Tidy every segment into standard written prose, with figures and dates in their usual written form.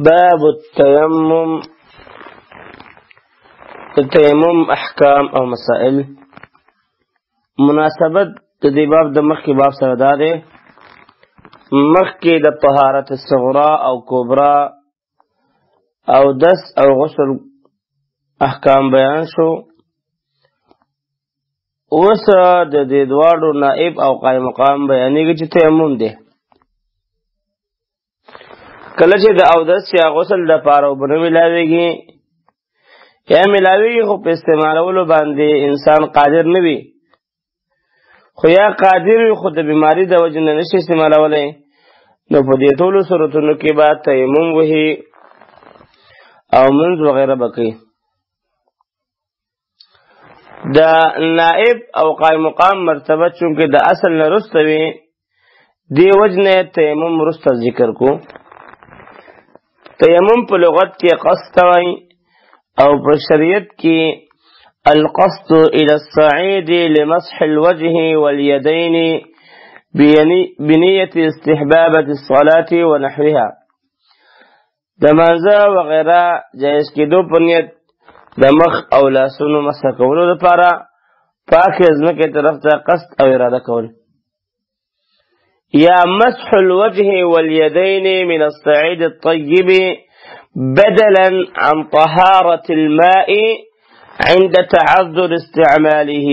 باب التيمم التيمم احکام او مسائل مناسبت د دې باب د مخکې باب سره دا دی مخکې د طهارت الصغرا او کبرا او دس او غسل احکام بیان شو اوس د دې دواړو نائب او قائم مقام بیانېږي چې تیمم دی کله چې د اودس یا غسل د پاره وبنه ملاويږي یا ملاويږي خو په استعمالولو باندې انسان قادر نه وي خو یا قادر وي خو د بیماری د وجې نه نشي استعمالولی نو په دې ټولو صورتونو کې به تیمم وهي او منځ وغیره به کوي د نائب او قائم مقام مرتبه چونکې د اصل نه رسته وي دې وجې نه تیمم وروسته ذکر کو تیمم په لغت کې قصد وایي او په شریعت کې القصد الى الصعيد لمسح الوجه واليدين بنية استحبابة الصلاة ونحوها د مانځه وغیره جایز کېدو په نیت د مخ او لاسونو مسح کولو لپاره پاکې ځمکې طرف ته قصد او اراده کول یا مسح الوجه واليدين من الصعيد الطيب بدلا عن طهارة الماء عند تعذر استعماله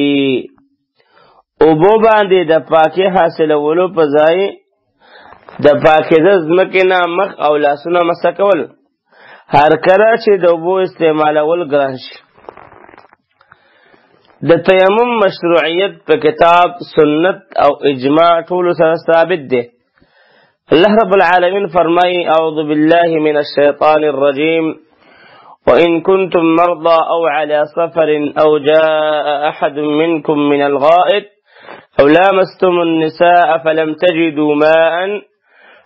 اوبو باندې د پاکي حاصلولو په ځای د پاکیزه ځمکې نه مخ او لاسونه مسح کول هر کله چې د اوبو استعمالول ګران شي د تیمم مشروعیت په کتاب سنت او اجماع ټولو سره ثابت دی الله رب العالمين فرمای اعوذ بالله من الشيطان الرجيم وإن كنتم مرضى أو على سفر أو جاء أحد منكم من الغائط أو لامستم النساء فلم تجدوا ماء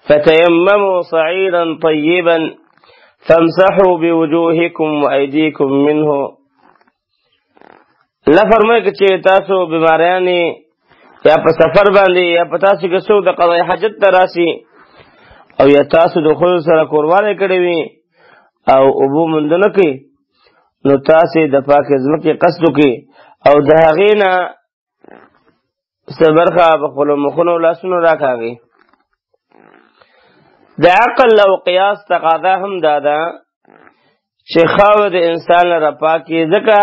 فتيمموا صعيدا طيبا فامسحوا بوجوهكم وأيديكم منه الله فرمای چې تاسو بیماریانی یا په سفر باندې یا په تاسو کې څوک د قضای حاجت ته راسي او یا تاسو د خود سره کورواله کړی وي او ابو مندنه کوي نو تاسو د پاکه ځمکې قصد کوي او د هغې نه صبرخه په خپل مخونو لاسونو راکاږي د عقل او قیاس تقاضا هم دادا چې خاور د انسان لپاره پاکي ځکه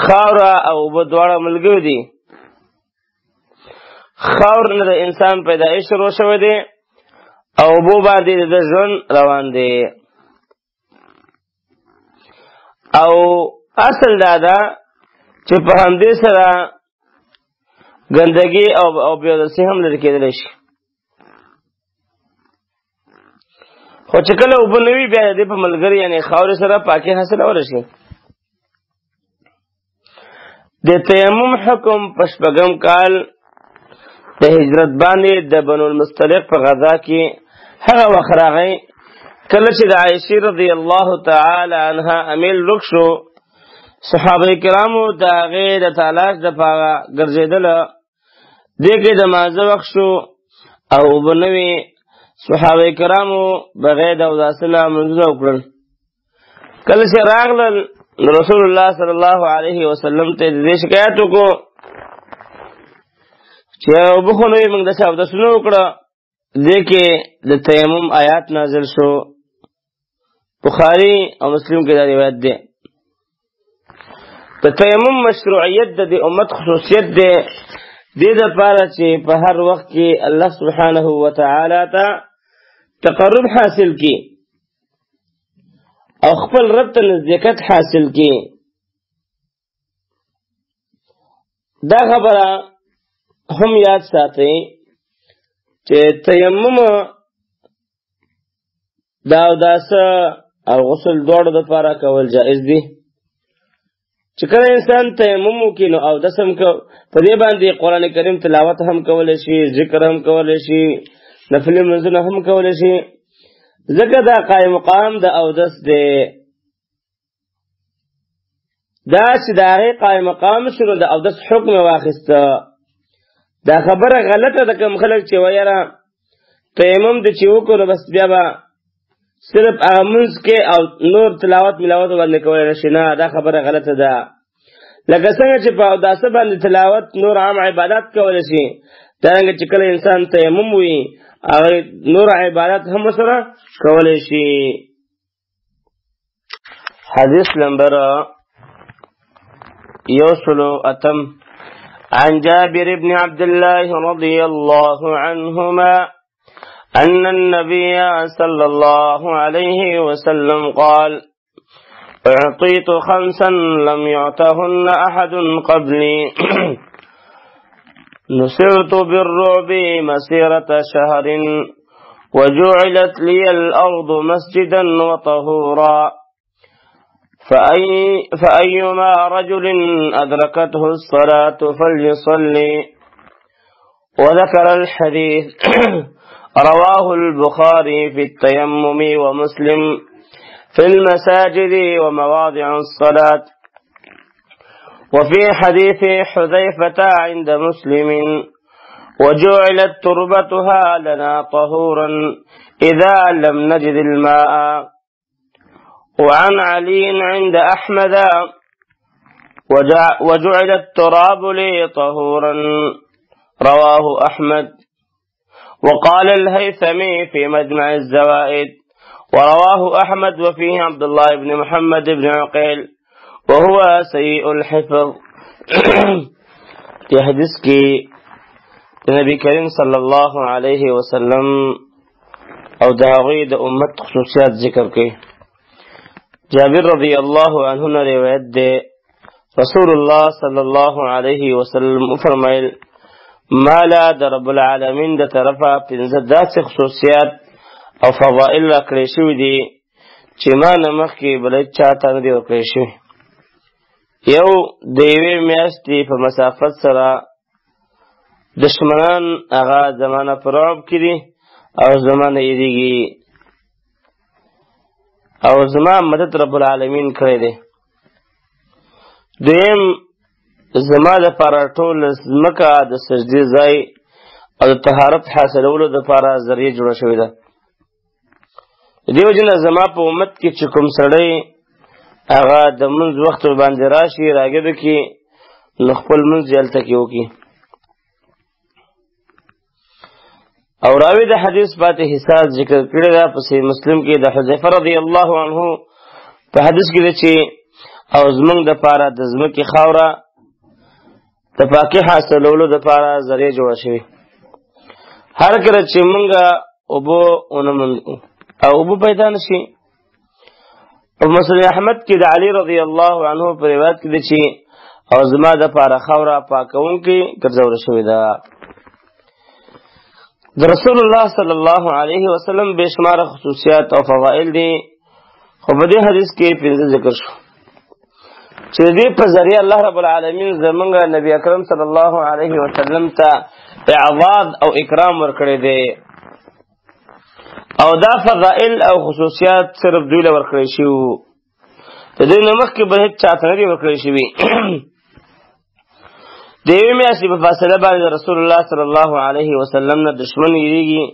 خاور او بدواړه ملګری دي خاور نه د انسان پیدایش شروع شوی دی او بو باندې د ژوند روان دی او اصل دادا چې په همدې سره ګندګي او بیودسي هم لري کېدلی شي خو چې کله اوبه نه وي بیا د دې په ملګري یعنې خاورې سره پاکي حاصلولی شي د تیمم حکم په شپږم کال د هجرت باندې د بنو المستلق په غزا کې هغه وخت راغی کله چې د عایشې رضی الله تعالی عنها امیل رک شو صحابه کرامو د هغې د تلاش دپاره ګرځېدله دې کې د مازه وخت شو او اوبه نه وې صحابه کرامو بغیر د اوداسه نه لمونځونه وکړل کله چې راغلل رسول الله صلی الله علیه وسلم ته دې شکایت وکړو چې اوبه خو نه وي موږ داسې اوداسونه وکړه دې کې د تیمم آیات نازل شو بخاری او مسلم کې دا روایت دی د تیمم مشروعیت د دې امت خصوصیت دی دې دپاره چې په هر وخت کې الله سبحانه وتعالی ته تقرب حاصل کی او خپل رب ته نزدېکت حاصل کی دا خبره هم یاد ساتئ چې تیمم د اوداسه او غسل دواړو دپاره کول جایز دي چې کله انسان تیمم وکړي نو اودس هم په دې باندې قرآن کریم تلاوت هم کولی شي ذکر هم کولی شي نفلي منځونه هم کولی شي ځکه دا قائم مقام د اودس دی دا چې د هغې قائم مقام شنو د اودس حکم واخیسته دا خبره غلطه ده کوم خلک چې ویره تیمم د چې وکړو بس بیا به صرف هغه منځ کې او نور تلاوت ملاوت باندې کولی نشي. نه، دا خبره غلطه ده. لکه څنګه چې په اوداسه باندې تلاوت نور عام عبادت کولی شي، دارنګه چې کله انسان تیمم وي هغه نور عبادت هم سره کولی شي. حدیث نمبر 108 عن جابر بن عبد الله رضي الله عنهما أن النبي صلى الله عليه وسلم قال أعطيت 5 لم يعطهن أحد قبلي نصرت بالرعب مسيرة شهر وجعلت لي الأرض مسجدا وطهورا فأيما رجل أدركته الصلاة فليصلي. وذكر الحديث رواه البخاري في التيمم ومسلم في المساجد ومواضع الصلاة. وفي حديث حذيفة عند مسلم وجعلت تربتها لنا طهورا إذا لم نجد الماء. وعن علي عند أحمد وجعل التراب لي طهورا رواه أحمد. وقال الهيثمي في مجمع الزوائد ورواه أحمد وفيه عبد الله بن محمد بن عقيل وهو سيء الحفظ. في حدیث کی نبی کریم صلی اللہ علیہ وسلم او داغی دا امت خصوصیات ذکر کی. جابر رضی اللہ عنہ نے روایت دے رسول اللہ صلی اللہ علیہ وسلم فرمائل مالا دا رب العالمین دا طرفا پنزدات خصوصیات او فضائل را کریشوی دی چی ما نمخ کی بلد چاہتا ندی و کریشوی. یو دیوی میاشتی په مسافت سره دشمنان اغا زمانه پرعب کری او زمانه یدیگی او زمان مدد رب العالمین کړی دی. دویم زما د پاره ټول ځمکه د سجدې ځای او د طهارت حاصلولو د پاره ذریعه جوړه شوې ده. دیو جن زما په امت کې چې کوم سړی هغه د منځ وخت باندې راشي راګد کې نو خپل منځ هلته کې وکړي. او راوی د حدیث پاتې حساس ذکر کړی ده په صحیح مسلم کې د حذیفه رضی الله عنه په حدیث کې ده چې او زمونږ د پاره د ځمکې خاوره د پاکي حاصلولو د پاره ذریعه جوړه شوې. هر کله چې مونږه اوبه ونموندو او اوبه پیدا نشي. په مسند احمد کې د علي رضی الله عنه په روایت کې ده چې او زما د پاره خاوره پاکونکې ګرځول شوې ده. د رسول الله صلی الله علیه وسلم بشمار خصوصیات او فضائل دي، خو په دې حدیث کې پنځه ذکر شو چې دې په ذریعہ الله رب العالمین زمونږ نبی اکرم صلی الله علیه وسلم ته اعراض او اکرام ورکړی دی او دا فضائل او خصوصیات صرف دوی له ورکړی شو. د دې نه مخکې به هیڅ چاته نه دي ورکړی شوي. د یوې میاشتې په فاصله باندې رسول الله صلی الله علیه وسلم نه دشمن یریږي،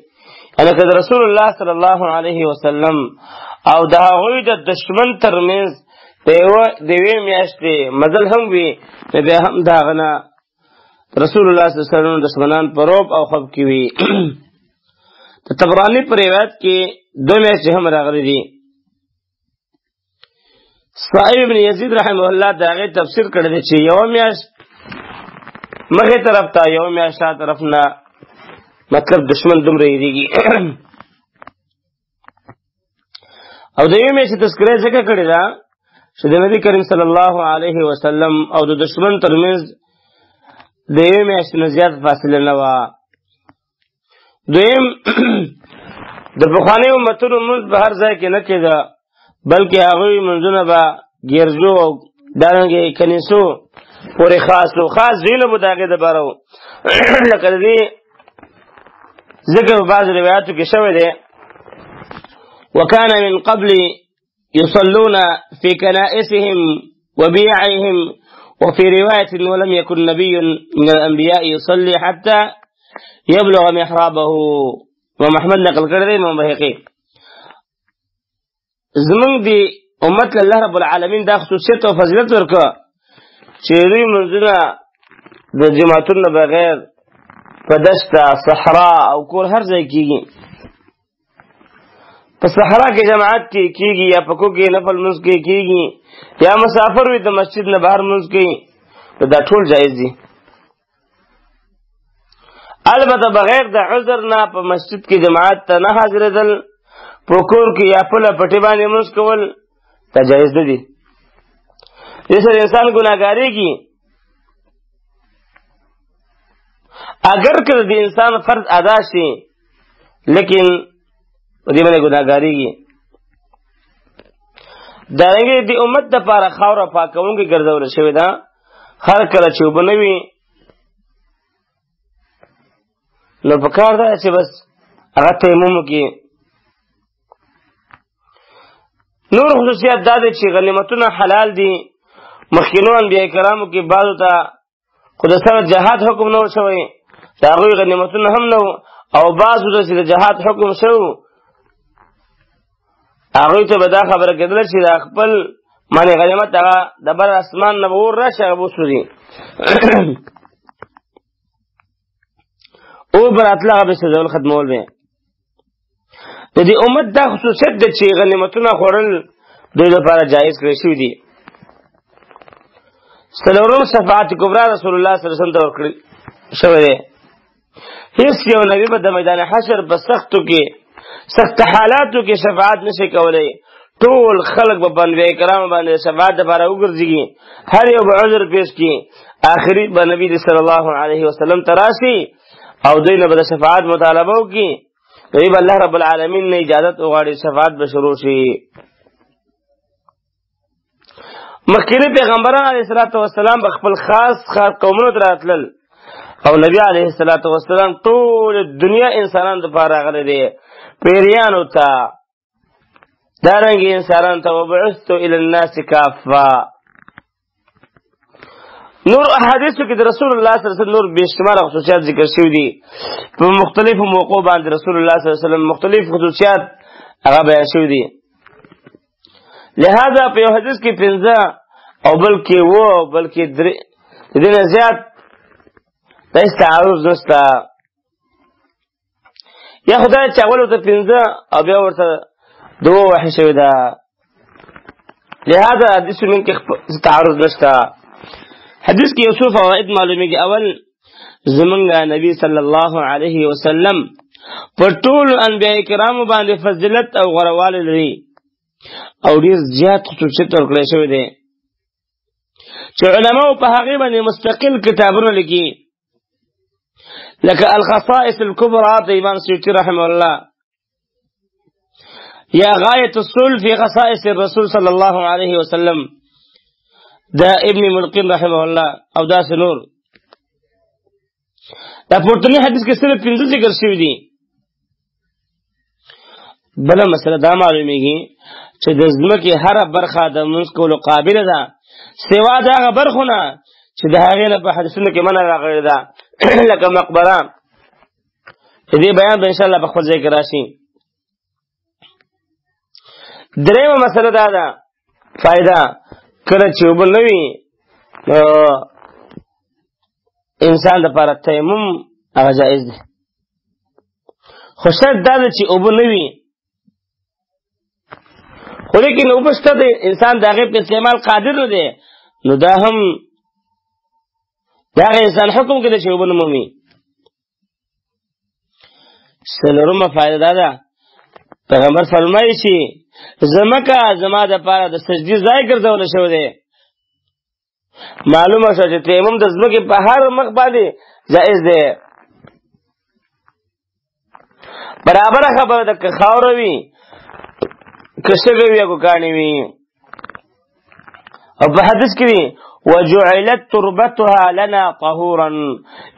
یعنې که د رسول الله صلی الله علیه وسلم او د هغوی د دشمن ترمنځ د یوې میاشتې مزل هم وي نو بیا هم د هغه نه رسول الله صلی الله علیه وسلم دشمنان په رعب او خوف کې وي. د طبراني په روایت کې 2 میاشتې هم راغلي دي. صائب ابن یزید رحمه الله د هغې تفسیر کړی دی چې یوه میاشت مخې طرف ته یوه میاشت شا طرف نه مطلب دشمن دومره یېرېږي. او د یوې میاشتې تذکره یې ځکه کړې ده چې د نبي کریم صلی الله علیه وسلم او د دشمن ترمنځ د یوې میاشتې نه زیات فاصله نه وه. دویم د پخوانیو امتونو لمونځ په هر ځای کې نه کېده، بلکې هغوی لمونځونه به ګرځو او دارنګې کنیسو پورې خاص و. خاص ځایونه به د هغې دپاره و لکه د دې ذکر په بعضو روایاتو کې شوی دی وکان من قبل يصلون في كنائسهم وبيعهم وفي رواية ولم يكن نبي من الأنبياء يصلي حتى يبلغ محرابه. ومحمد نقل کړی دی امام بهقي. زمونږ دی امت له الله رب العالمین دا خصوصیت او فضیلت ورکړه چې دوی منځونه د جماعتونو بغیر په دشته صحرا او کور هر ځای کېږي. په صحرا کې جماعت کې کېږي یا په کور کې نفل منځ کې کېږي یا مسافر وي د مسجد نه بهر منځ کوي، دا ټول جایز دي. البته بغیر د عذر نه په مسجد کې جماعت ته نه حاضرېدل، په کور کې یا پله پټې باندې منځ کول دا جایز نه دي. دې سره انسان ګناهګارېږي. اگر که د انسان فرض ادا شي لیکن په دې باندې ګناهګارېږي. دارنګې د امت دپاره خاوره پاکونکې ګرځوله شوې ده. هر کله چې اوبه نه وي نو په کار ده چې بس هغه تیمم وکړي. نور خصوصیات دا دی چې غنیمتونه حلال دي. مخکینو انبیاء کرامو کې بعضو ته خو د سره جهاد حکم نه و شوی، د هغوی غنیمتونه هم نه و، او بعضو ته چې د جهاد حکم شو هغوی ته به دا خبره کېدله چې د خپل معنی غنیمت هغه د بر اسمان نه به اور راشي هغه به وسوځي او به راتله هغه به سوځول ختمول به. د دې امت دا خصوصیت دی چې غنیمتونه خوړل دوی لپاره جایز کړی شوي دي. څلورم شفاعت کبرا رسول الله صلی الله علیه وسلم ته ورکړل شوی دی. هیڅ یو نبی به د میدان حشر په سخت حالاتو کې شفاعت نشي کولی. ټول خلق به انبیاء کرام باندې شفاعت دپاره وګرځېږي، هر یو به عذر پیش کړي. آخري به نبی صلی الله علیه وسلم ته راشي او دوی نه به د شفاعت مطالبه وکړي. دوی به الله رب العالمین نه اجازت وغواړي، شفاعت به شروع شي. مخکینی پیغمبران علیه السلام به خپل خاص قومونو ته راتلل او نبی علیه السلام ټول دنیا انسانانو دپاره راغلی دی، پیریانو ته دارنګې انسانانو ته وبعثت الی الناس کافه. نور احادیثو کې د رسول الله صلی الله علیه وسلم نور بېشماره خصوصیات ذکر شوي دي. په مختلفو موقعو باندې رسول الله صلی الله علیه وسلم مختلف خصوصیات هغه بیان شوي دي. لہذا په یو حدیث کې 15 او بلکې او بلکې د دې نه زیات د استعارض نشته. یا خدای چې اول ورته 15 او بیا ورته 2 وحي شوي ده، لہذا حدیثونو کې تعارض نشته. حدیث کې یو څو فواید معلومیږي. اول، زمونږ نبی صلی الله علیه وسلم پر ټول انبیاء کرامو باندې فضیلت او غوروالی لري او ډیر زیات خصوصیت ورکړی شوی دی چې علماو په هغې باندې مستقل کتابونه لیکي، لکه الخصائص الكبرى د امام سیوطي رحمه الله، یا غایة الصول فی خصائص الرسول صلی الله علیه وسلم دا ابن ملقین رحمه الله، او داسې نور. دا پورتنی حدیث کې صرف 15 ذکر شوي دي. بله مسله دا معلومیږي چې د ځمکې هره برخه د لمونځ کولو قابله ده، سوا د هغه برخو نه چې د هغې نه په حدیثونو کې منع راغلې ده لکه مقبره. د دې بیان به انشاءالله په خپل ځای کې راشي. درېیمه مسله دا ده، فایده، کله چې اوبه نه وي نو انسان دپاره تیمم هغه جایز دی، خو شرط دا ده چې اوبه نه وي، خو لیکن اوبه شته دی، انسان د هغې په استعمال قادر نه دی، نو دا هم د هغه انسان حکم کې دی چې اوبه نه مومي. څلورمه فایده دا ده، پیغمبر فرمایي چې ځمکه زما دپاره د سجدې ځای ګرځولی شوی دی. معلومه شوه چې تیمم د ځمکې په هر مخ باندې جایز دی. برابره خبره ده که خاوره وي، که شګه وي، که کاڼي وي. او په حدیث کې وي وجعلت تربتها لنا طهورا،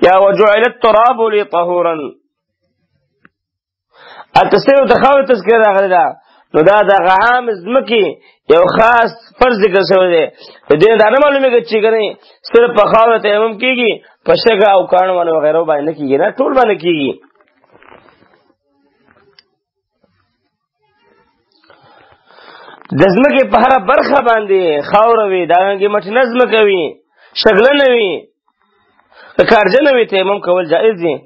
یا وجعلت تراب لي طهورا. التسویه د خاورې تذکره راغلی ده، نو دا د عام ځمکې یو خاص فرض ذکر شوی دی. د دې دا نه معلومېږي چې ګنې صرف په خاوره تیمم کېږي، په شګه او کاڼو باندې وغیرو باندې نه کېږي، نه ټول باندې کېږي. د ځمکې په هره برخه باندې خاوره وي، دارنګې مټینه ځمکه وي، شګلنه وي، کارجنه وي، تیمم کول جایز دي،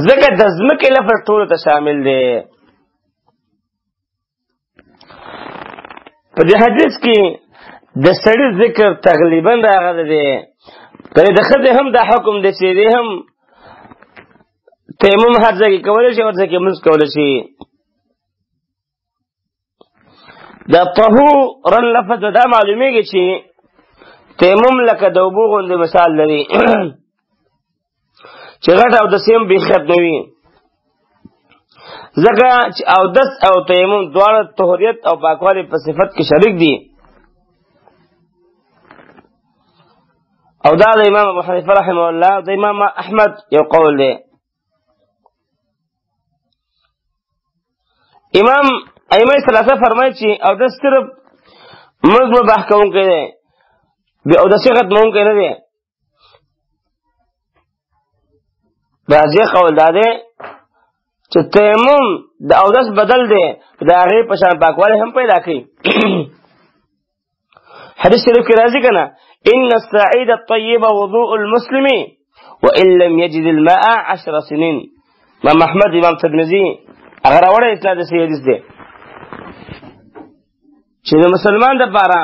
ځکه د ځمکې لفظ ټولو ته شامل دی. په دې حدیث کې د سړي ذکر تقریبا راغلی دی، د ښځې هم دا حکم دی چې دی هم تیمم هر ځای کې کولی شي، هر ځای کې لمونځ کولی شي. د طهورا لفظ دا معلومیږي چې تیمم لکه د اوبو غوندې مثال لري چې غټ اودس یې هم بیخي ختموي، ځکه چې اودس او تیمم دواړه طهوریت او پاکوالي په صفت کې شریک دي. او دا د امام ابو حنیفه رحمه الله د امام احمد یو قول دی. امام ائمه ثلاثه فرمایي چې اودس صرف موږ مباح کوونکی دی، بې اودسي ختموونکی نه دی. راجح قول دا دی چې تیمم د اودس بدل دی، د هغې په شان پاکوالی هم پیدا کوي. حدیث شریف کې راځي که نه، ان السعید الطیب وضوء المسلم وان لم یجد الماء 10 سنین. امام احمد، امام ترمذي هغه راوړی اسناد صحیح حدیث دی چې د مسلمان دپاره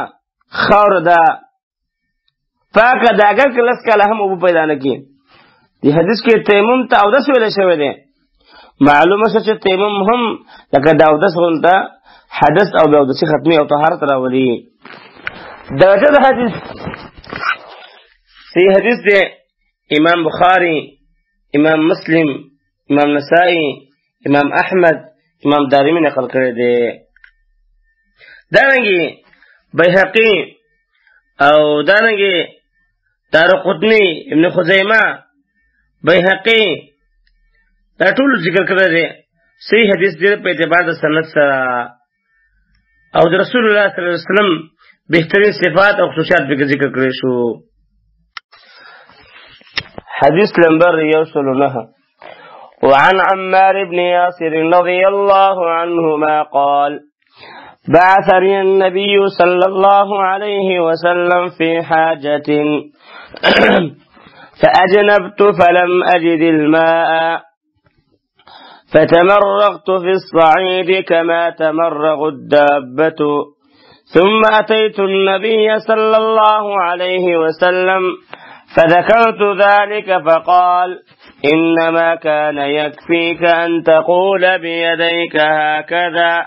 خاوره ده پاکه ده، اگر که 10 کاله هم اوبه پیدا نه کړي. دې حدیث کې تیمم ته اودس ویلی شوی دی. معلومه شوه چې تیمم هم لکه د اودس غوندې حدث او بې اودسي ختمي او طهارت راولي. درجه د حدیث صحیح حدیث دی، امام بخاری، امام مسلم، امام نسائی، امام احمد، امام دارمی نقل کړی دی. دارنګې بیهقي او دارنګې دارقطني، ابن خزیمه، بیهقي دا ټول ذکر کړی دی. صحیح حدیث دی په اعتبار د سند سره، او د رسول الله صلی الله علیه وسلم بهترین صفات او خصوصیات به ذکر کړی شو. حدیث نمبر 109. وعن عمار بن ياسر رضي الله عنهما قال بعثني النبي صلى الله عليه وسلم في حاجة فأجنبت فلم أجد الماء فتمرغت في الصعيد كما تمرغ الدابة ثم أتيت النبي صلى الله عليه وسلم فذكرت ذلك فقال إنما كان يكفيك أن تقول بيديك هكذا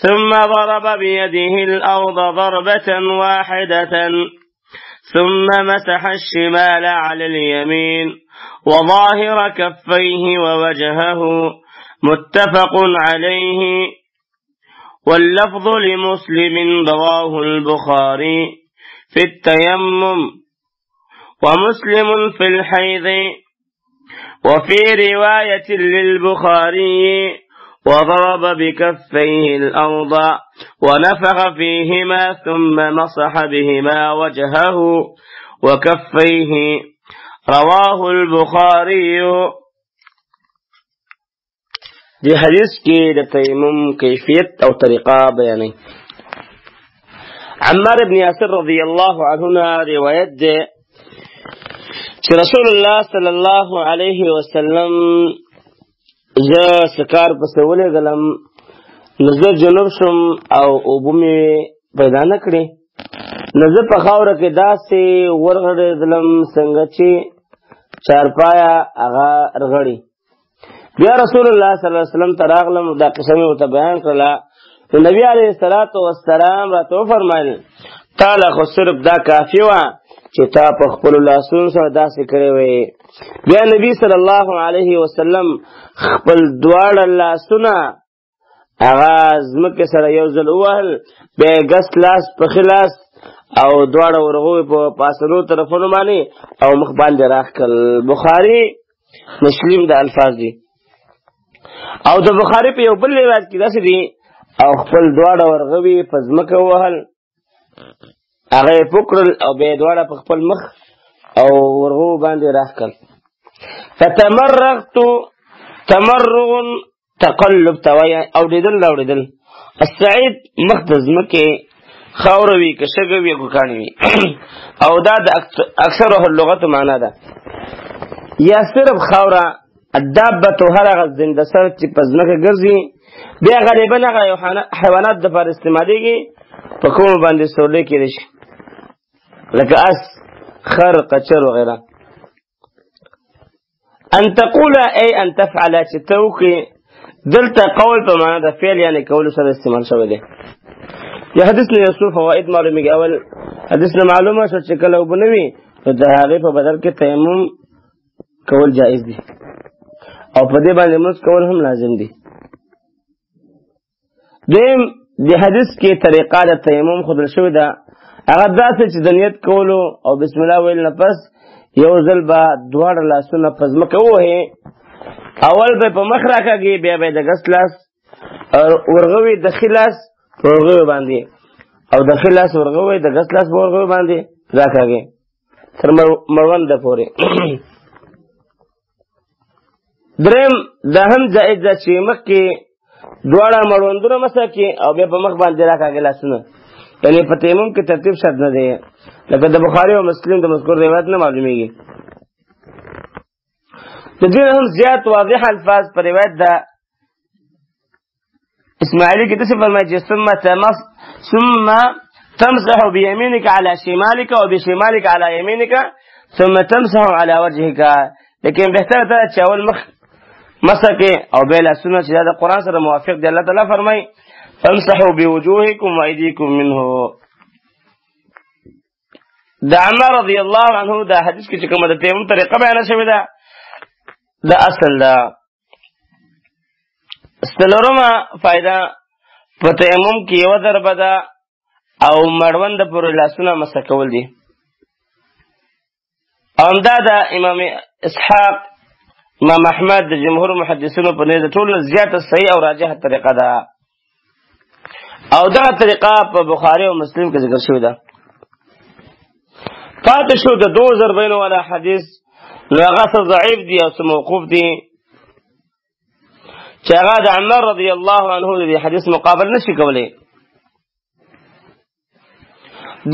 ثم ضرب بيده الأرض ضربة واحدة ثم مسح الشمال على اليمين وظاهر كفيه ووجهه متفق عليه واللفظ لمسلم رواه البخاري في التيمم ومسلم في الحيض وفي رواية للبخاري وضرب بكفيه الأرض ونفخ فيهما ثم مسح بهما وجهه وكفيه رواه البخاري. دی حدیث کې د تیمم کیفیت او طریقه بیانوي. عمار بن یاسر رضی الله عنه روایت ده چې رسول الله صلی الله علیه وسلم زه سکار پسې ولېږلم، نو زه جنوب شم او اوبه مې پیدا نه کړې، نو زه په خاوره کې داسې ورغړېدلم څنګه چې چارپایه هغه رغړي. بیا رسول الله صلی الله علیه وسلم ته راغلم، دا قصه مې ورته بیان کړله. نو نبي علیه الصلاة والسلام راته وفرمایل تا له خو صرف دا کافي وه چې تا په خپلو لاسونو سره داسې کړی وی. بیا نبي صلی الله علیه وسلم خپل دواړه لاسونه هغه ځمکې سره یو ځل ووهل، بیا یې ګس لاس پښې لاس او دواړه ورغوی په پاسنو طرفونو باندې او مخ باندې راښ کړل. بخاري مسلم د الفاظ دي، او د بخاري په یو بل روایت کې داسې دي او خپل دواړه ورغوي په ځمکه ووهل، هغه یې پوکړل او بیا یې دواړه په خپل مخ او ورغو باندې راښ کړل. فتمرغت، تمرغ تقلب ته وایي اوډېدل راوړېدل، الصعید مخ د ځمکې خاوره وي که شګه وي که کاڼي وي او دا د اکثره اللغتو معنا ده یا صرف خاوره الدابة هر هغه زنده سر چې په ځمکه ګرځي بیا غالبا هغه حیوانات دپاره استعمالیږي په کومو باندې سورلی کېدی شي لکه اس خر قچر وغیره ان تقول ای ان تفعل چې ته وکړې دلته قول په معنا د فعل یعنی کولو سره استعمال شوی دی یا حدیث نه یو څو فواید معلومیږي اول حدیث نه معلومه شو چې کله اوبه نه وي نو د هغې په بدل کې تیمم کول جایز دي او په دې باندې لمونځ کول هم لازم دي دویم د حدیث کې طریقه د تیمم ښودل شوې ده هغه داسې چې د نیت کولو او بسم الله ویل نه پس یو ځل به دواړه لاسونه په ځمکه ووهې اول به په مخ راکاږي بیا به د ګس لاس ورغوي د ښي لاس په ورغوي باندې او د ښي لاس ورغوي د ګس لاس په ورغوي باندې راکاږي تر مړونده پورې دریم دا هم جایز ده چې مخکې دواړه مړوندونه مسح کړي او بیا په مخ باندې راکاږي لاسونه یعنی په تیمم کې ترتیب شرط نه دی لکه د بخاري او مسلم د مذکور روایت نه معلومیږي د دې هم زیات واضح الفاظ په روایت ده اسماعیلی کې داسې فرمایي چې ثم تمسح بيمينك على شمالك وبشمالك على يمينك ثم تمسح على وجهك لیکن بهتره ده چې اول مخ مسح کې او بیا لاسونه چې دا د قرآن سره موافق دی الله تعالی فرمایي فامسحوا بوجوهكم وايديكم منه دا عمر رضی الله عنه دا حدیث کې چې کومه د تیمم طریقه بیان شوې ده دا اصل ده څلورمه فائدہ په تیمم کې یو ضربه ده او مړوند پورې لاسونه مسح کول دي او همدا د امام اسحاق امام احمد د جمهور محدثینو په نزد ټول زیاته صحیح او راجحه طریقه ده او دا طریقه په بخاری او مسلم کې ذکر شوی ده پاتې شو د 2000 بین والا حدیث نو هغه څه ضعیف دي او څه موقوف دي چې هغه د عمر رضی الله عنه د حدیث مقابل نشي کولی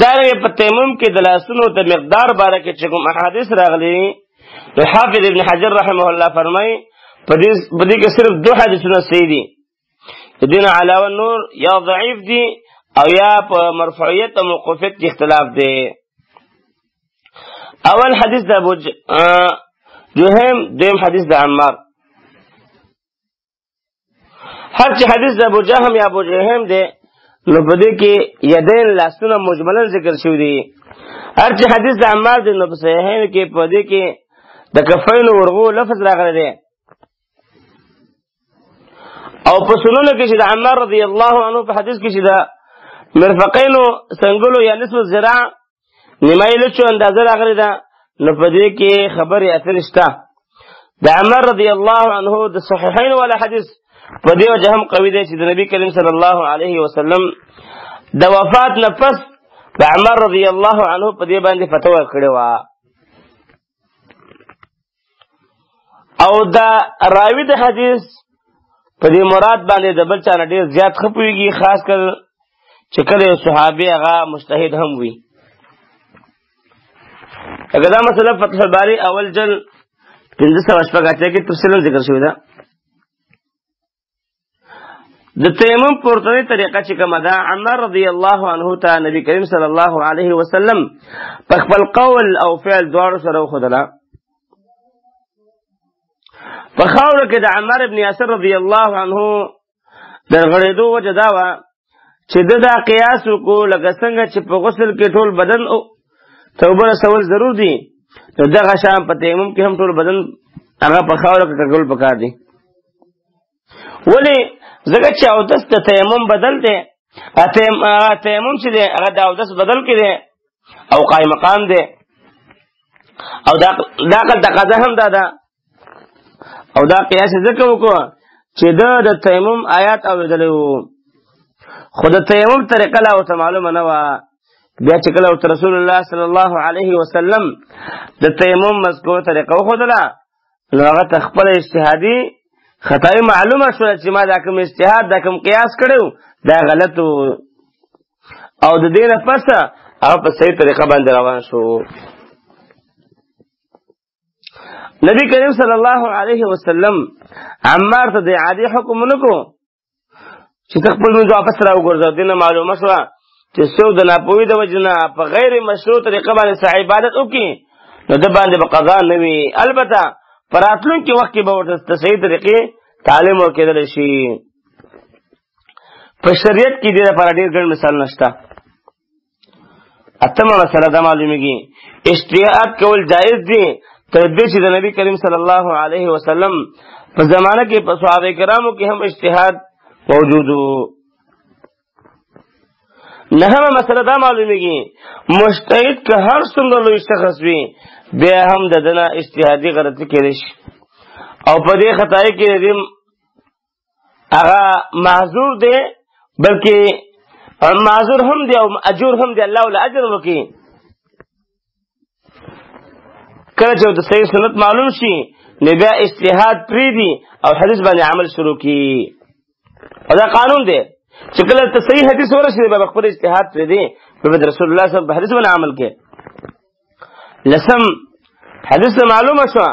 دا په تیمم کې د لاسونو د مقدار باره کې چې کوم احادیث راغلي نو حافظ ابن حجر رحمه الله فرمایي په دې کې صرف 2 حدیثونه صحیح دي د دین علاوه نور یا ضعیف دي او یا په مرفوعیت او موقوفیت کې اختلاف دی اول حدیث د ابو جهم دیم حدیث د عمار هر چې حدیث د ابو جهم یا ابو جهم دی نو په دې کې یدین لاسونه مجملا ذکر شوی دي هر چې حدیث د عمار دی نو په صحیحین کې په دې کې د کفین ورغو لفظ راغلی دی او په سنن کې چې د عمار رضی الله عنه په حدیث کې چې د مرفقین څنګهلو یا نصف الذراع نیمه لچو اندازه راغلی ده نو په دې کې خبرې اترې شته د عمار رضی الله عنه د صحیحین والا حدیث په دې وجه هم قوي دی چې د نبی کریم صلی الله علیه وسلم د وفات نه پس د عمار رضی الله عنه په دې باندې فتوا کړې وه او دا راوی د حدیث په دې مراد باندې د بل چا نه ډېر زیات ښه پوهېږي خاص کر چې کله یو صحابي هغه مجتهد هم وي اگر دا مسله فتح الباری اول جل 580 کې تفصیلا ذکر شوې ده د تیمم پورتنۍ طریقه چې کومه ده عمر رضی الله عنه ته نبی کریم صلی الله علیه وسلم په خپل قول او فعل دواړو سره وښودله په خاوره کې د عمار ابن یاسر رضی الله عنه د غړېدو وجه دا وه چې ده دا قیاس وکړو لکه څنګه چې په غسل کې ټول بدن توبه رسول ضرور دي نو دغه شان په تیمم کې هم ټول بدن هغه په خاوره کې کږول پکار دي ولې ځکه چې اودس د تیمم بدل دی تیمم چې دی هغه د اودس بدل کې دی او قایم مقام دی او دا عقل تقاضا هم دا ده او دا قیاس ځکه وکړو چې د تیمم آیات اورېدلی وو خو د تیمم طریقه لا ورته معلومه نه وه بیا چې کله ورته رسول الله صلی الله علیه وسلم د تیمم مذکور طریقه وښودله نو هغه ته خپله اجتهادي خطای معلومه شوه چې ما دا کوم اجتهاد دا کوم قیاس کړو دا غلط او د دې نه پس هغه په صحیح طریقه باندې روان شو. نبی کریم صلی الله علیه وسلم عمار ته د عادي حکم نکو چې خپل موږ واپس راوګرځو. دینه معلومه شوه چې څوک د ناپوهۍ د وجې نه په غیر مشروع طریقه باندې صحیح عبادت وکړي نو د باندې به قضا نه وي. البته په راتلونکي وخت کې به ورته صحیح طریقې تعلیم ورکېدلی شي. په شریعت کې دې لپاره ډېر ګڼ مثالونه شته. اتمه مسله دا معلومیږي اجتهاد کول جایز دي تر دې چې د نبی کریم صلی الله علیه وسلم په زمانه کې په صحابه کرامو کې هم اجتهاد موجود و. نهمه مسله دا معلومیږي مجتهد که هر څومره لوی شخص وي بیا هم د دنه اجتهادي غلطي کېدی شي او په دې خطای کې هغه معذور دی بلکې معذور هم دی او اجور هم دی. الله ول اجر وکي. کله چې د صحیح سنت معلوم شي نو بیا اجتهاد پریدي او حدیث باندې عمل شروع کی. او دا قانون دی چې کله ته صحیح حدیث ورشي به خپل اجتهاد پریدي په رسول الله صلی الله علیه وسلم حدیث باندې عمل کې. لسم حدیث معلومه شو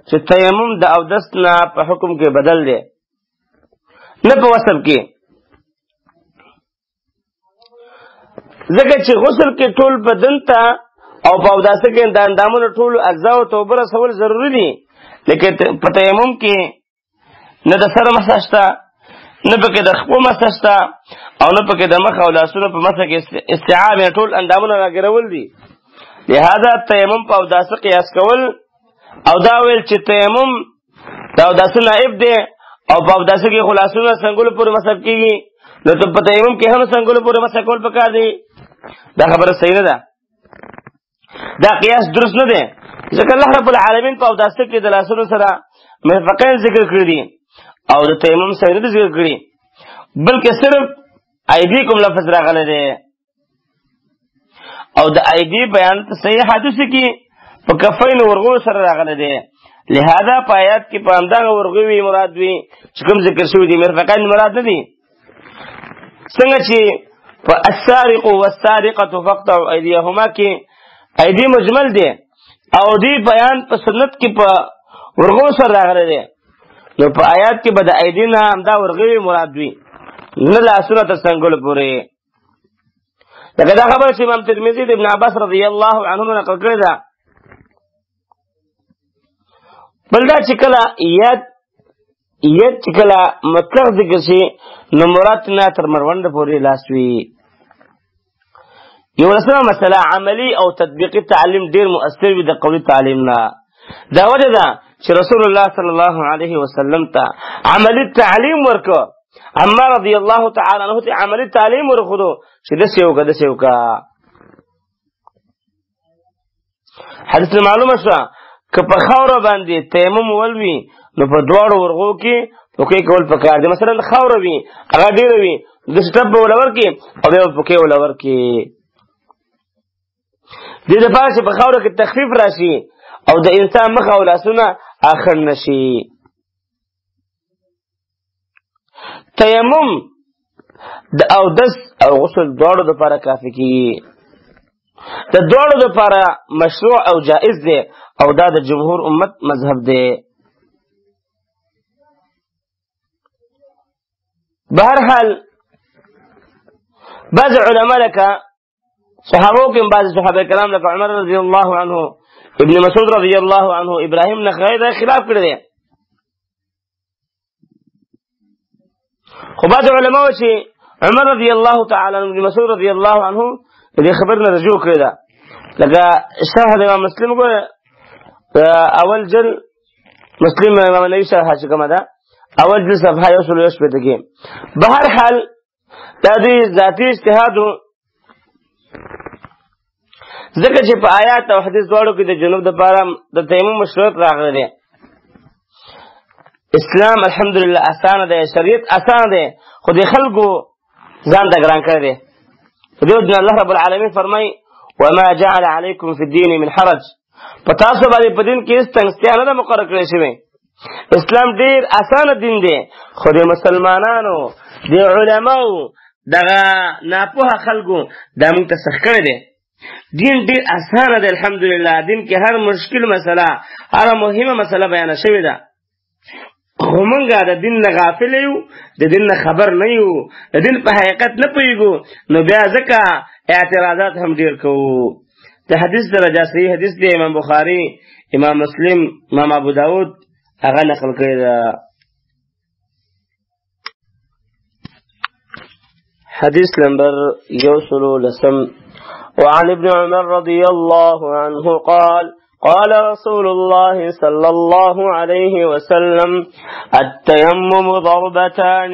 چې تیمم د اودس نه په حکم کې بدل دی نه په وصف کې. ځکه چې غسل کې ټول بدن ته او په اوداسه کې د اندامونو ټول اجزا او توبه رسول ضروری دي لیکن په تیمم کې نه د سر مسح شته نه پکې د خپو مسح شته او نه پکې د مخ او لاسونو په مسح کې استيعاب ټول اندامونه راګرول دي. لہذا تیمم په اوداسه قیاس کول او دا ویل چې تیمم د اوداسه نائب دی او په اوداسه کې خلاصونه څنګه پورې مسح کیږي نو ته په تیمم کې هم څنګه پورې مسح کول پکار دی. دا خبره صحیح نه ده. دا قیاس درست نه دی ځکه الله رب العالمین په اوداسه کې د لاسونو سره مرفقین ذکر کړی دي او د تیمم سره ذکر کړی بلکې صرف ایدیکم لفظ راغلی دی او د ایدی بیان صحیح حدیث کې په کفین ورغو سره راغلی دی. لہذا په آیات کې په همدغه ورغوي مراد وي چې کوم ذکر شوی دي مرفقین مراد نه دي. څنګه چې په السارق والسارقه فقطعوا ايديهما کې ایدی مجمل دی او دی بیان په سنت کې په ورغو سره راغلی دی نو په آیات کې به د ایدی نه همدا ورغوي مراد وي نه لاسونه تر څنګلو پورې. لکه دا خبره چې امام ترمذي د ابن عباس رضی الله عنهما نقل کړې ده. بل دا چې کله یاد چې کله مطلق ذکر شي نو مراد نه تر مروند پورې لاس وي. یو رسمه مسله عملی او تطبیقی تعلیم ډیر مؤثر وي د قولی تعلیم نه. دا وجه ده چې رسول الله صلی الله علیه وسلم ته عملی تعلیم ورکو. عمار رضی الله تعالی عنہ ته عملی تعلیم ورکړو چې د سیوکا حدیث معلومه شو که په خاور باندې تیمم ولوي نو په دواړو ورغو کې پوکې کول پکار دي. مثلا خاور وي هغه ډیر وي د سټپ ولور کې او بیا پوکې ولور کې دې لپاره چې په خاور کې تخفیف راشي او د انسان مخ او لاسونه اخر نشي. تیمم د اودس او غسل دواړو لپاره کافي کیږي. د دواړو لپاره مشروع او جائز دی او دا د جمهور امت مذهب دی. بهرحال بعض علماء لکه صحابو کې بعض صحابه کرام لکه عمر رضی الله عنه ابن مسعود رضی الله عنه ابراهیم نخعی دا خلاف کړی دی. خو بعض علماء چې عمر رضی الله تعالی عنه ابن مسعود رضی الله عنه دې خبر نه رجوع کړی دا لکه شرح د امام مسلم کو اول جل مسلم امام نووي شرح چې کومه ده اول جل صفحه 180 کې. بهرحال دا دې ذاتی اجتهاد ځکه چې په آیات او حدیث دواړو کې د جنوب د پاره د تیمم مشروط راغلی دی. اسلام الحمدلله آسان دی شریعت آسان دی خو د خلکو ځان ته ګران کړی دی. دې الله رب العالمین فرمای وما جعل عليكم في الدين من حرج په تاسو باندې په دین کې هیڅ تنګستیا نه مقرر کړی شوی اسلام ډیر اسانه دین دی، خو د مسلمانانو د علماو دغه ناپوهه خلکو دا موږ ته سخت کړی دی. دین ډیر اسانه دی الحمدلله. دین کې هر مشکل مسله، هر مهمه مسله بیان شوې ده، خو موږ د دین نه غافل یو، د دین نه خبر نه یو، د دین په حقیقت نه پوهېږو، نو بیا ځکه اعتراضات هم ډیر کوو. د حدیث درجه صحیح حدیث دی، امام بخاری، امام مسلم، امام ابو داود هغه نقل کړی ده. حدیث نمبر 110 وعن ابن عمر رضي الله عنه قال قال رسول الله صلى الله عليه وسلم التيمم ضربتان،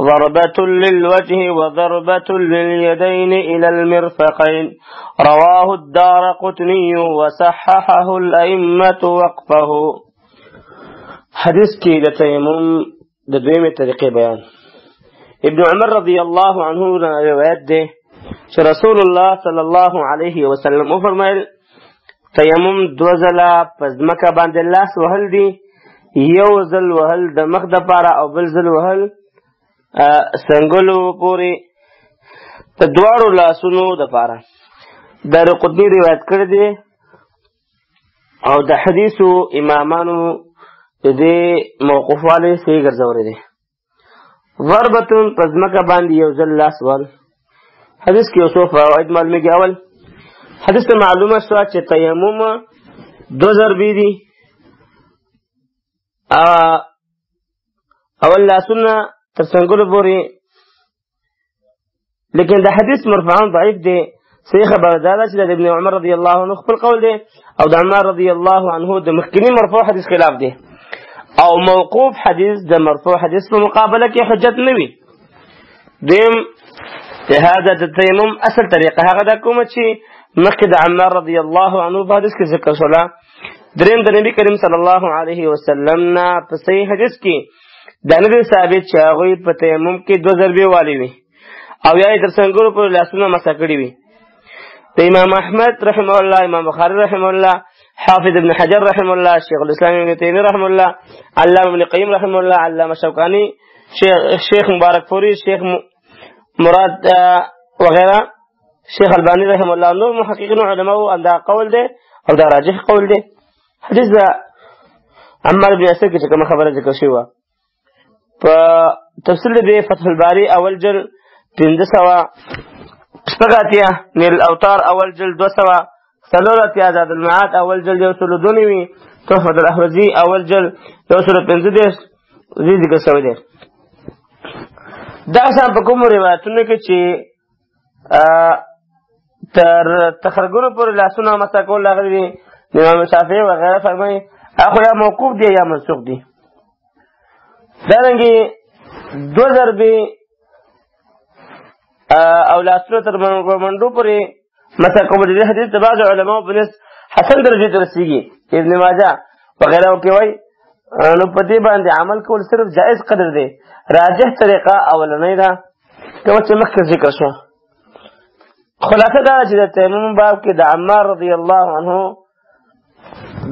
ضربة للوجه وضربة لليدين إلى المرفقين، رواه الدارقطني وصححه الأئمة وقفه. حدیث کی د تیمم د دویمه طریقې بیان. ابن عمر رضی الله عنه روایت ده چې رسول الله صلی الله علیه وسلم فرمایل تیمم دو ځله په ځمکه باندې لاس وهل دي، یو ځل وهل د مخ د پاره او بل ځل وهل څنګلو پورې د دواړو لاسونو د پاره. دارقطني روایت کړی دی او د حدیثو امامانو دې موقوف والی صحیح ګرځولې دي. ضربتون په ځمکه باندې یو ځل لاس ول. حدیث کې یو څو فواید معلومیږي. اول حدیث ته معلومه شوه چې تیمم دو ضربې دي. اول لاسونه تر څنګلو پورې، لیکن د حدیث مرفوعان ضعیف دی. صحیح خبره دا ده چې د ابن عمر رضی الله عنه خپل قول دی او د عمر رضی الله عنه د مخکني مرفوع حدیث خلاف دی، او موقوف حدیث د مرفوع حدیث په مقابله کې حجت نه وي. دیم هذا د تیمم اصل طریقه هغه دا کومه چې مخکې د عمر رضی الله عنه په حدیث کې ذکر شوله. دریم د نبی کریم صلی الله علیه وسلم نه په صحیح حدیث کې دا نه دی ثابت چې هغوی په تیمم کې دو ضربې والی وي او یا یې تر څنګلو پورې لاسونه مسح کړي وي. د امام احمد رحمه الله، امام بخاری رحمه الله، حافظ ابن حجر رحمه الله، شیخ الاسلام ابن تیمیه رحمه الله، علامه ابن قیم رحمه الله، علامه شوکانی، شیخ مبارک فوری، شیخ مراد وغیرہ، شیخ البانی رحمه الله، نور محققین علماء دا قول دی او دا راجح قول دی. حدیث دا عمار بن یاسر کې کومه خبره ذکر شوې وه په تفسیر د فتح الباری اول جل 500 نیل الاوتار اول جل 200 سلولة زاد المعاد اول جل 192 تحفة الاحوزی اول جل 115 ذکر شوی دی. دا شان په کومو روایتونو کې چې تر تخرګونو پورې لاسونه مسح کول راغلي دي، امام شافعي وغیره فرمایي هغه یا موقوف دی یا منسوخ دی. دارنګې دو ضربې او لاسونه تر منډو پورې مسح کول د دې حدیث د بعضو علماو په نس حسن درجې ته رسېږي. ابن ماجه وغیره کې وایي نو په دې باندې عمل کول صرف جائز قدر دی. راجح طریقه اولنۍ ده کومه چې مخکې ذکر شوه. خلاصه دا چې د تیمم باب کې د عمار رضی الله عنه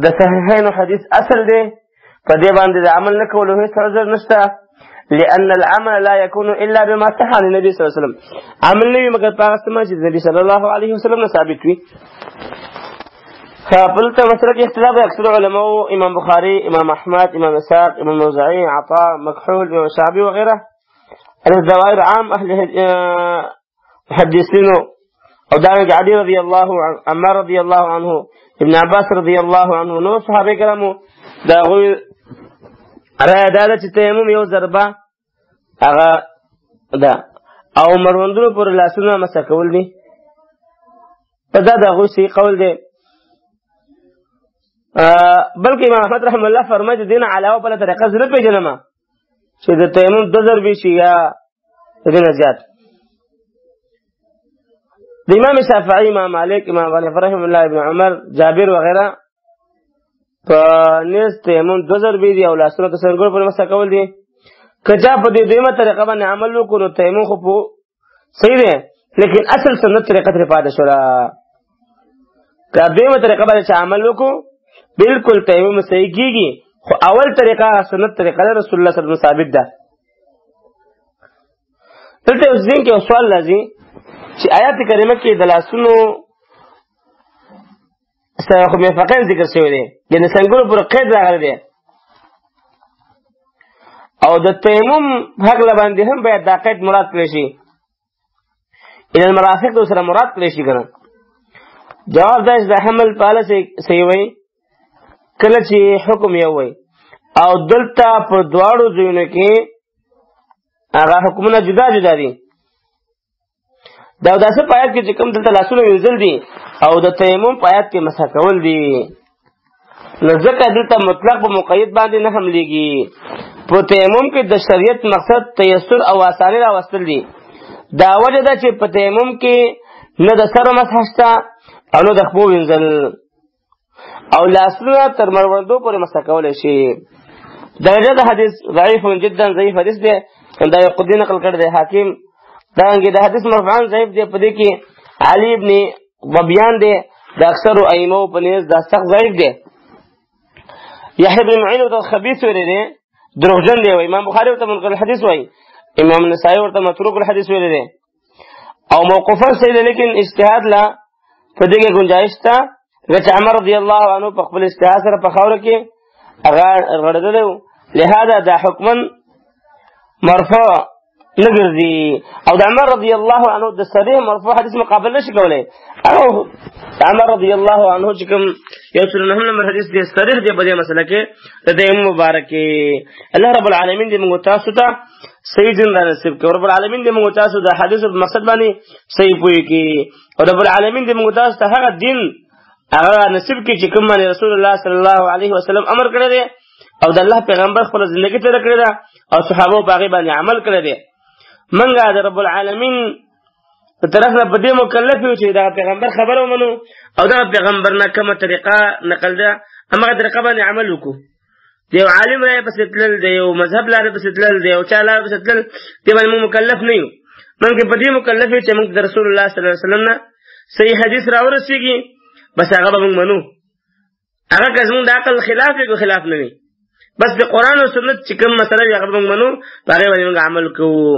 د صحیحین حدیث اصل دی، په دې باندې د عمل نه کولو هیڅ عذر نشته، لأن العمل لا يكون الا بما صح عن النبي صلی الله علیه وسلم. عمل نه وي مګر په هغه څه چې د نبي صلی الله علیه وسلم نه ثابت وي. فبلت مسألة اختلاف أكثر علماء إمام بخاري، إمام أحمد، إمام إسحاق، إمام موزعي، عطاء، مكحول، إمام الشعبي وغيره. الظواهر عام أهل محدثين أو دارج علي رضي الله عنه، عمار رضي الله عنه، ابن عباس رضي الله عنه، نو صحابه کرامو دا غوي رأي دالة تيمم يو ضربه هغه دا او مروندونو پر لاسونه مسح کول دي. په دا غوي صحیح قول دی. بلکې امام احمد رحم الله فرمایي د دین علاوه بل طریقه زه نه پیژنم چې د تیمم دو ضربې شي یا د دې نه زیات. د امام شافعي، امام مالک، امام حنیفه رحم الله، ابن عمر، جابر وغیره په نیز تیمم دو ضربې دي او لاسونه د څنګلو پورې مسح کول دي. که چا په دې دویمه طریقه باندې عمل وکړو نو تیمم خو په صحیح دی، لیکن اصل سنت طریقه ترې پاتې شوله. که دویمه طریقه باندې چې عمل وکړو بالکل تیمم صحیح کیږي، خو اول طریقه سنت طریقه رسول الله صلی الله علیه وسلم ثابت ده. دلته اوس ځین کې سوال راځي چې آیات کریمه کې د لاسونو سره خو مرفقین ذکر شوی دی، یعنی څنګه پر قید راغلی دی، او د تیمم حق لباندې هم باید دا قید مراد کړی شي، ان المرافق د سره مراد کړی شي کنه. جواب دا چې د حمل پاله صحیح وای کله چې حکم یو وای او دلته په دواړو ځایونو کې هغه حکمونه جدا جدا دي. دا داسې پایات کې چې کوم دلته لاسونه وینځل دي او د تیمم پایات کې مسح کول دي، نو ځکه دلته مطلق په مقید باندې نه حملېږي. په تیمم کې د شریعت مقصد تیسر او آسانی راوستل دي. دا وجه ده چې په تیمم کې نه د سر مسح شته او نه د خپو وینځل، او لاسونه تر مروندو پورې مسح کولی شي. درجه د حدیث ضعیف جدا ضعیف حدیث دی، دا یو قدی نقل کړی دی حاکم. دارنګه د حدیث مرفوعاً ضعیف دی، په دې کې علي ابن ظبیان دی، د اکثرو ائمو په نيز دا سخت ضعیف دی. یحیی بن معین ورته خبیث ویلی دی، دروغجن دی، امام بخاری ورته منکر الحدیث وایي، امام نسائی ورته متروک الحدیث ویلی دی. او موقوفا صحیح دی، لیکن اجتهاد لا په دې کې گنجائش شته، چې عمر رضی الله عنه په خپل اجتهاد سره په خاوره کې هغه غړدلی و، لهذا دا حکما مرفوع نه ګرځي. او د عمر رضی الله عنه د صریح مرفوع حدیث مقابل نشي کولی. او عمر رضی الله عنه چې کوم یو سل نهم نمبر حدیث دی صریح دی په دې مسله کې د تیمم مبارک. الله رب العالمین دې موږ تاسو ته صحیح دین را نصیب کړي، رب العالمین دې موږ تاسو د حدیث په مقصد باندې صحیح پوهی کړي، او رب العالمین دې موږ تاسو ته هغه دین هغه نصیب کړي چې کوم باندې رسول الله صلی الله علیه وسلم امر کړی دی، او د الله پیغمبر خپل ژوندۍ تیر کړی ده، او صحابه په هغه باندې عمل کړی دی. منګه د رب العالمین په طرف نه په دې مکلف یو چې دا پیغمبر خبره ومنو او دا پیغمبر نه کومه طریقه نقل ده هغه طریقه باندې عمل وکړو. دی عالم راي پس تلل دی، او مذهب لاره پس تلل دی، او چا لاره پس تلل دی، باندې مکلف نه یو. منګه په دې مکلف چې موږ د رسول الله صلی الله علیه وسلم نه صحیح حدیث راورسیږي، بس هغه به موږ منو. هغه که زموږ د عقل خلاف یو خلاف نه وي، بس د قرآن او سنت چې کوم مسله یې هغه موږ منو، په هغې باندې موږ عمل کوو.